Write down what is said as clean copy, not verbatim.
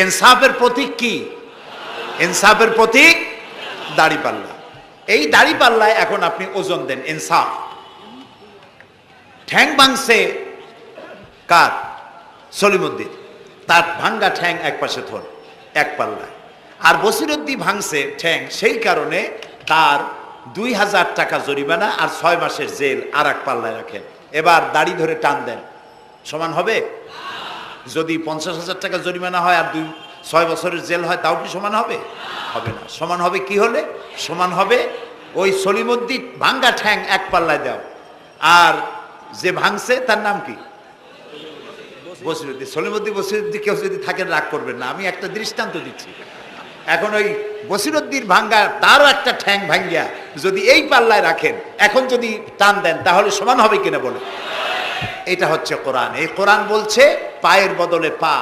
ইনসাফের প্রতীক কি? ইনসাফের প্রতীক দাড়িপাল্লা। এই দাড়িপাল্লায় এখন আপনি ওজন দেন ইনসাফ। ঠ্যাং ভাঙছে কার? সলিমুদ্দিন। তার ভাঙ্গা ঠ্যাং এক পাশে থন এক পাল্লায়। আর বসিরউদ্দিন ভাঙছে ঠ্যাং, সেই কারণে তার 2000 টাকা জরিমানা আর 6 মাসের জেল আর এক পাল্লায় রাখেন। এবার দাড়ি ধরে টান দেন, সমান হবে? যদি 50,000 টাকা জরিমানা হয় আর 6 বছরের জেল হয়, তাও কি সমান হবে? হবে না। সমান হবে কি হলে? সমান হবে ওই সলিমুদ্দিন ভাঙ্গা ঠ্যাং এক পাল্লায় দাও, আর যে ভাঙছে তার নাম কি? বসিরউদ্দিন। সলিমুদ্দিন বসিরউদ্দিন কেউ যদি থাকেন রাগ করবেন না, আমি একটা দৃষ্টান্ত দিচ্ছি। এখন ওই বসিরউদ্দিন ভাঙ্গা তারও একটা ঠ্যাং ভাঙ্গিয়া যদি এই পাল্লায় রাখেন, এখন যদি টান দেন, তাহলে সমান হবে কিনা বলে? এটা হচ্ছে কোরআন। এই কোরআন বলছে পায়ের বদলে পা।